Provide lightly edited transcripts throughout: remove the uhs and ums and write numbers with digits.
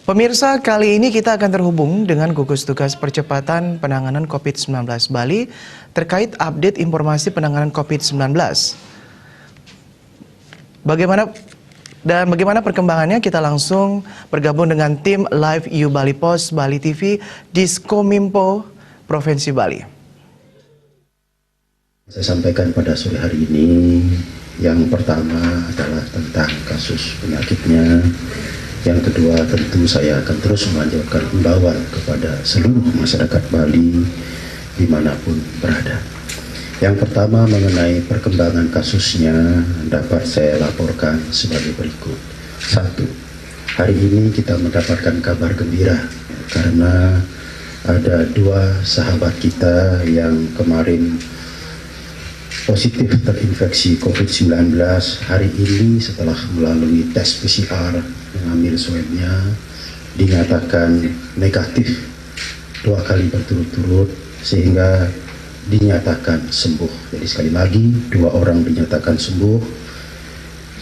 Pemirsa, kali ini kita akan terhubung dengan gugus tugas percepatan penanganan COVID-19 Bali terkait update informasi penanganan COVID-19. Bagaimana perkembangannya, kita langsung bergabung dengan tim Live U Bali Post Bali TV Diskominfo Provinsi Bali. Saya sampaikan pada sore hari ini, yang pertama adalah tentang kasus penyakitnya. Yang kedua, tentu saya akan terus melanjutkan himbauan kepada seluruh masyarakat Bali dimanapun berada. Yang pertama, mengenai perkembangan kasusnya dapat saya laporkan sebagai berikut. 1. Hari ini kita mendapatkan kabar gembira karena ada 2 sahabat kita yang kemarin positif terinfeksi COVID-19. Hari ini setelah melalui tes PCR mengambil swabnya dinyatakan negatif 2 kali berturut-turut sehingga dinyatakan sembuh. Jadi sekali lagi 2 orang dinyatakan sembuh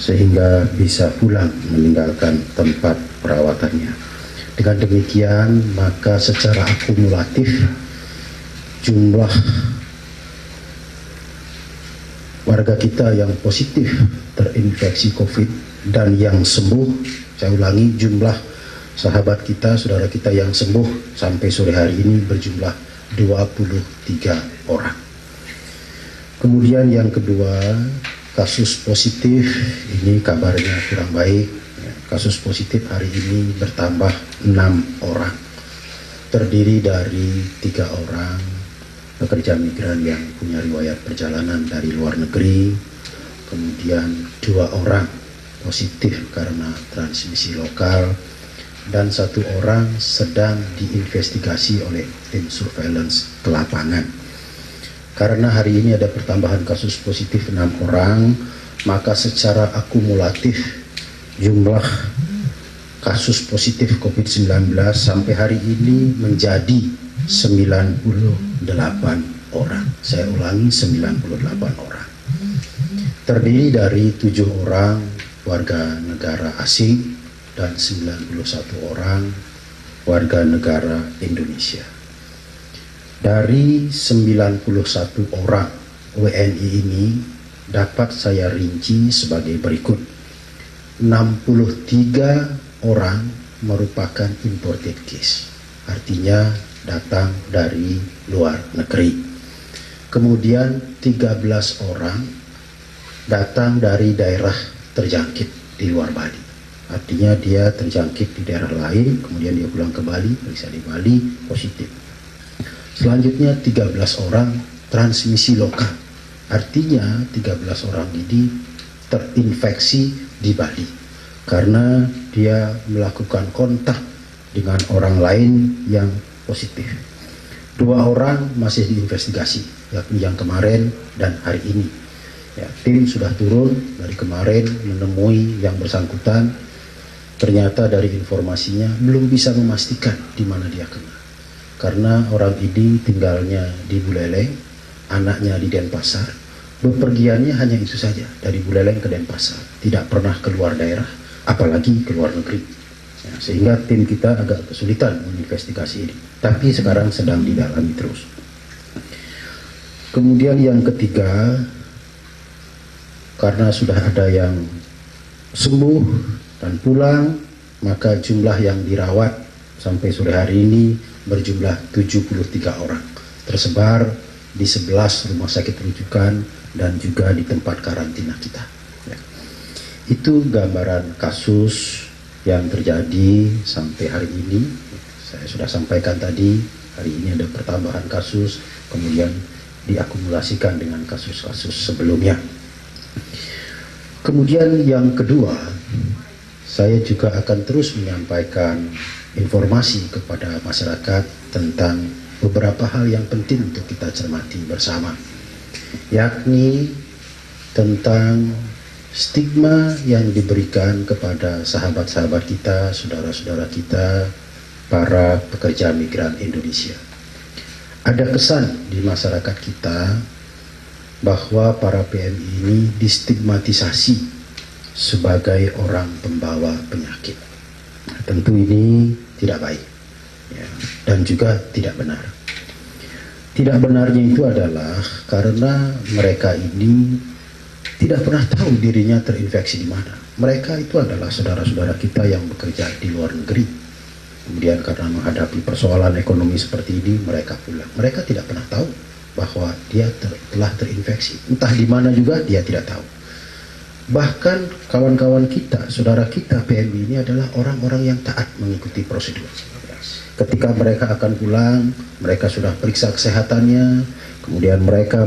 sehingga bisa pulang meninggalkan tempat perawatannya. Dengan demikian maka secara akumulatif jumlah warga kita yang positif terinfeksi COVID dan yang sembuh, saya ulangi, jumlah sahabat kita, saudara kita yang sembuh sampai sore hari ini berjumlah 23 orang. Kemudian yang kedua, kasus positif ini kabarnya kurang baik. Kasus positif hari ini bertambah 6 orang, terdiri dari 3 orang pekerja migran yang punya riwayat perjalanan dari luar negeri, kemudian 2 orang positif karena transmisi lokal, dan 1 orang sedang diinvestigasi oleh tim surveillance ke lapangan. Karena hari ini ada pertambahan kasus positif 6 orang, maka secara akumulatif jumlah kasus positif COVID-19 sampai hari ini menjadi 98 orang. Saya ulangi, 98 orang. Terdiri dari 7 orang warga negara asing dan 91 orang warga negara Indonesia. Dari 91 orang WNI ini dapat saya rinci sebagai berikut. 63 orang merupakan imported case, artinya datang dari luar negeri. Kemudian 13 orang datang dari daerah terjangkit di luar Bali, artinya dia terjangkit di daerah lain, kemudian dia pulang ke Bali, periksa di Bali, positif. Selanjutnya 13 orang transmisi lokal, artinya 13 orang ini terinfeksi di Bali karena dia melakukan kontak dengan orang lain yang positif. 2 orang masih diinvestigasi, yakni yang kemarin dan hari ini. Ya, tim sudah turun dari kemarin menemui yang bersangkutan. Ternyata dari informasinya belum bisa memastikan di mana dia kena. Karena orang ini tinggalnya di Buleleng, anaknya di Denpasar. Bepergiannya hanya itu saja, dari Buleleng ke Denpasar. Tidak pernah keluar daerah, apalagi keluar negeri. Ya, sehingga tim kita agak kesulitan menginvestigasi ini. Tapi sekarang sedang didalami terus. Kemudian yang ketiga, karena sudah ada yang sembuh dan pulang, maka jumlah yang dirawat sampai sore hari ini berjumlah 73 orang. Tersebar di 11 rumah sakit rujukan dan juga di tempat karantina kita. Ya. Itu gambaran kasus yang terjadi sampai hari ini. Saya sudah sampaikan tadi, hari ini ada pertambahan kasus, kemudian diakumulasikan dengan kasus-kasus sebelumnya. Kemudian yang kedua, saya juga akan terus menyampaikan informasi kepada masyarakat tentang beberapa hal yang penting untuk kita cermati bersama, yakni tentang stigma yang diberikan kepada sahabat-sahabat kita, saudara-saudara kita, para pekerja migran Indonesia. Ada kesan di masyarakat kita bahwa para PMI ini distigmatisasi sebagai orang pembawa penyakit. Tentu ini tidak baik, ya, dan juga tidak benar. Tidak benarnya itu adalah karena mereka ini tidak pernah tahu dirinya terinfeksi di mana. Mereka itu adalah saudara-saudara kita yang bekerja di luar negeri. Kemudian karena menghadapi persoalan ekonomi seperti ini, mereka pulang. Mereka tidak pernah tahu bahwa dia telah terinfeksi. Entah di mana juga dia tidak tahu. Bahkan kawan-kawan kita, saudara kita PMI ini adalah orang-orang yang taat mengikuti prosedur. Ketika mereka akan pulang, mereka sudah periksa kesehatannya, kemudian mereka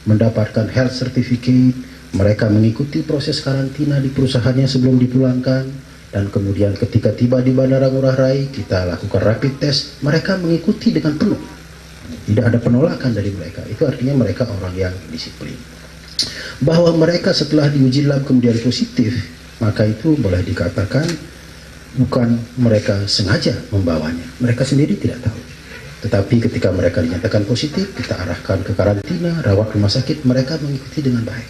mendapatkan health certificate, mereka mengikuti proses karantina di perusahaannya sebelum dipulangkan, dan kemudian ketika tiba di Bandara Ngurah Rai, kita lakukan rapid test, mereka mengikuti dengan penuh. Tidak ada penolakan dari mereka, itu artinya mereka orang yang disiplin. Bahwa mereka setelah diuji lab kemudian positif, maka itu boleh dikatakan bukan mereka sengaja membawanya, mereka sendiri tidak tahu. Tetapi ketika mereka dinyatakan positif, kita arahkan ke karantina, rawat rumah sakit, mereka mengikuti dengan baik.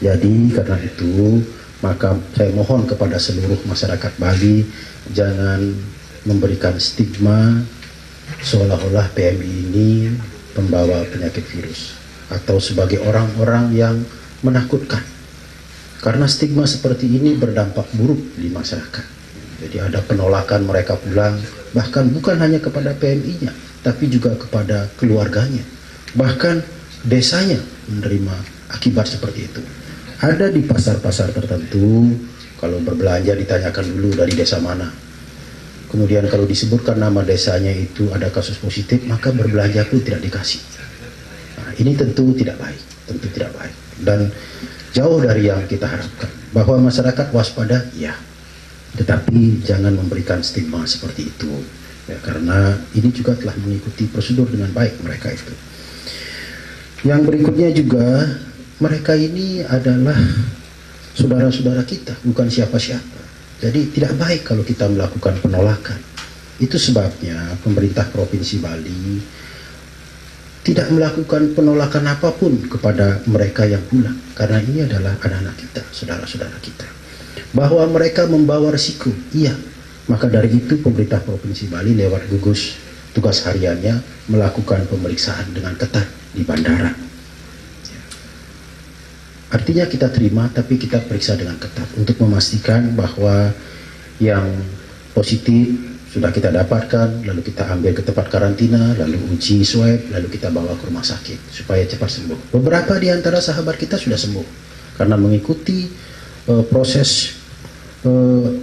Jadi karena itu, maka saya mohon kepada seluruh masyarakat Bali, jangan memberikan stigma seolah-olah PMI ini pembawa penyakit virus, atau sebagai orang-orang yang menakutkan. Karena stigma seperti ini berdampak buruk di masyarakat. Jadi ada penolakan mereka pulang, bahkan bukan hanya kepada PMI-nya, tapi juga kepada keluarganya. Bahkan desanya menerima akibat seperti itu. Ada di pasar-pasar tertentu, kalau berbelanja ditanyakan dulu dari desa mana. Kemudian kalau disebutkan nama desanya itu ada kasus positif, maka berbelanja pun tidak dikasih. Nah, ini tentu tidak baik, tentu tidak baik. Dan jauh dari yang kita harapkan. Bahwa masyarakat waspada, ya. Tetapi jangan memberikan stigma seperti itu. Ya, karena ini juga telah mengikuti prosedur dengan baik mereka itu. Yang berikutnya juga, mereka ini adalah saudara-saudara kita, bukan siapa-siapa. Jadi tidak baik kalau kita melakukan penolakan. Itu sebabnya pemerintah Provinsi Bali tidak melakukan penolakan apapun kepada mereka yang pulang. Karena ini adalah anak-anak kita, saudara-saudara kita. Bahwa mereka membawa risiko, iya. Maka dari itu pemerintah Provinsi Bali lewat gugus tugas hariannya melakukan pemeriksaan dengan ketat di bandara. Artinya kita terima, tapi kita periksa dengan ketat untuk memastikan bahwa yang positif sudah kita dapatkan, lalu kita ambil ke tempat karantina, lalu uji swab, lalu kita bawa ke rumah sakit supaya cepat sembuh. Beberapa di antara sahabat kita sudah sembuh karena mengikuti proses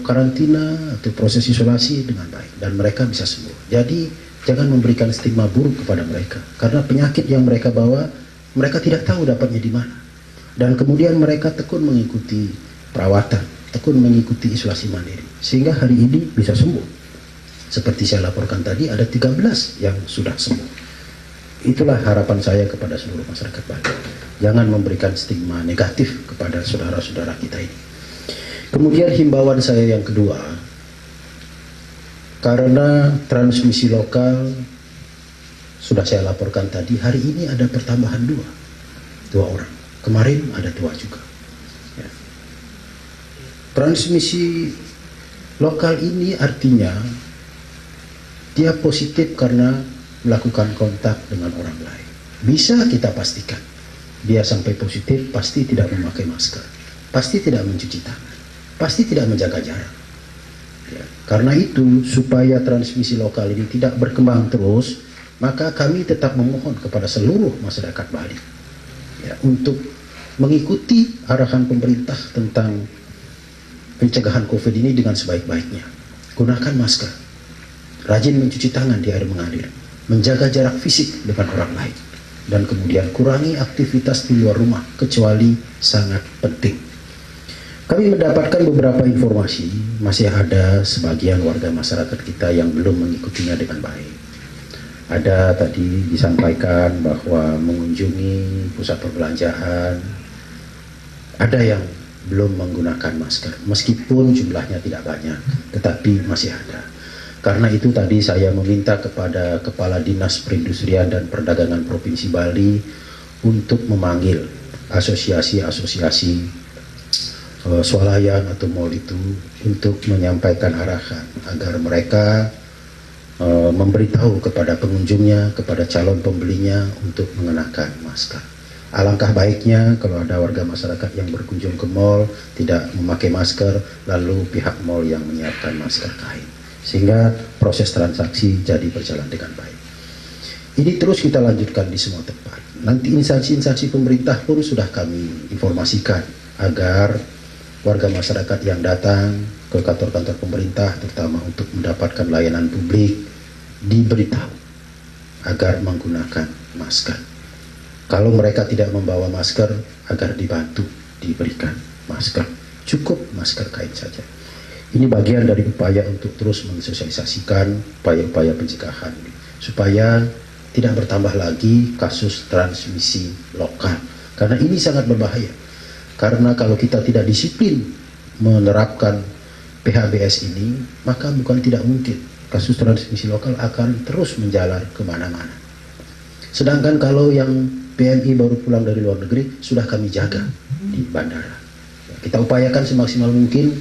karantina atau proses isolasi dengan baik, dan mereka bisa sembuh. Jadi jangan memberikan stigma buruk kepada mereka, karena penyakit yang mereka bawa mereka tidak tahu dapatnya di mana. Dan kemudian mereka tekun mengikuti perawatan, tekun mengikuti isolasi mandiri, sehingga hari ini bisa sembuh. Seperti saya laporkan tadi, ada 13 yang sudah sembuh. Itulah harapan saya kepada seluruh masyarakat Bali. Jangan memberikan stigma negatif kepada saudara-saudara kita ini. Kemudian himbauan saya yang kedua, karena transmisi lokal sudah saya laporkan tadi, hari ini ada pertambahan dua orang. Kemarin ada 2 juga. Ya. Transmisi lokal ini artinya dia positif karena melakukan kontak dengan orang lain. Bisa kita pastikan dia sampai positif pasti tidak memakai masker, pasti tidak mencuci tangan, pasti tidak menjaga jarak. Ya. Karena itu supaya transmisi lokal ini tidak berkembang terus, maka kami tetap memohon kepada seluruh masyarakat Bali, ya, untuk mengikuti arahan pemerintah tentang pencegahan COVID ini dengan sebaik-baiknya. Gunakan masker, rajin mencuci tangan di air mengalir, menjaga jarak fisik dengan orang lain, dan kemudian kurangi aktivitas di luar rumah kecuali sangat penting. Kami mendapatkan beberapa informasi, masih ada sebagian warga masyarakat kita yang belum mengikutinya dengan baik. Ada tadi disampaikan bahwa mengunjungi pusat perbelanjaan, ada yang belum menggunakan masker, meskipun jumlahnya tidak banyak, tetapi masih ada. Karena itu tadi saya meminta kepada Kepala Dinas Perindustrian dan Perdagangan Provinsi Bali untuk memanggil asosiasi-asosiasi swalayan atau mall itu untuk menyampaikan arahan agar mereka memberitahu kepada pengunjungnya, kepada calon pembelinya untuk mengenakan masker. Alangkah baiknya kalau ada warga masyarakat yang berkunjung ke mall tidak memakai masker, lalu pihak mall yang menyiapkan masker kain, sehingga proses transaksi jadi berjalan dengan baik. Ini terus kita lanjutkan di semua tempat. Nanti instansi-instansi pemerintah pun sudah kami informasikan agar warga masyarakat yang datang ke kantor-kantor pemerintah, terutama untuk mendapatkan layanan publik, diberitahu agar menggunakan masker. Kalau mereka tidak membawa masker, agar dibantu diberikan masker. Cukup masker kain saja. Ini bagian dari upaya untuk terus mensosialisasikan upaya-upaya pencegahan, supaya tidak bertambah lagi kasus transmisi lokal. Karena ini sangat berbahaya. Karena kalau kita tidak disiplin menerapkan PHBS ini, maka bukan tidak mungkin kasus transmisi lokal akan terus menjalar kemana-mana. Sedangkan kalau yang PMI baru pulang dari luar negeri, sudah kami jaga di bandara. Kita upayakan semaksimal mungkin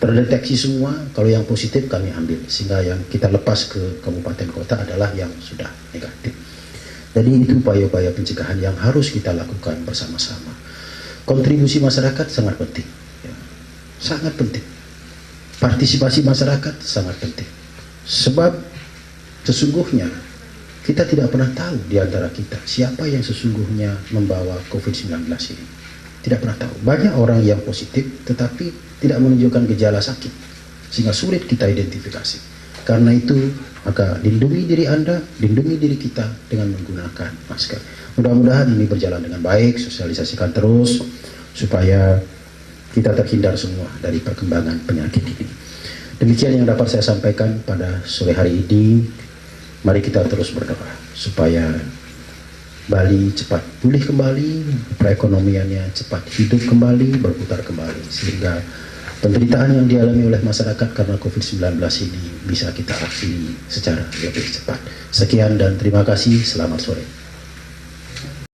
terdeteksi semua, kalau yang positif kami ambil, sehingga yang kita lepas ke kabupaten kota adalah yang sudah negatif. Jadi itu upaya-upaya pencegahan yang harus kita lakukan bersama-sama. Kontribusi masyarakat sangat penting, ya. Sangat penting. Partisipasi masyarakat sangat penting. Sebab sesungguhnya kita tidak pernah tahu di antara kita siapa yang sesungguhnya membawa COVID-19 ini. Tidak pernah tahu. Banyak orang yang positif tetapi tidak menunjukkan gejala sakit, sehingga sulit kita identifikasi. Karena itu, maka lindungi diri Anda, lindungi diri kita dengan menggunakan masker. Mudah-mudahan ini berjalan dengan baik, sosialisasikan terus, supaya kita terhindar semua dari perkembangan penyakit ini. Demikian yang dapat saya sampaikan pada sore hari ini. Mari kita terus berdoa supaya Bali cepat pulih kembali, perekonomiannya cepat hidup kembali, berputar kembali, sehingga penderitaan yang dialami oleh masyarakat karena COVID-19 ini bisa kita akhiri secara lebih cepat. Sekian dan terima kasih, selamat sore.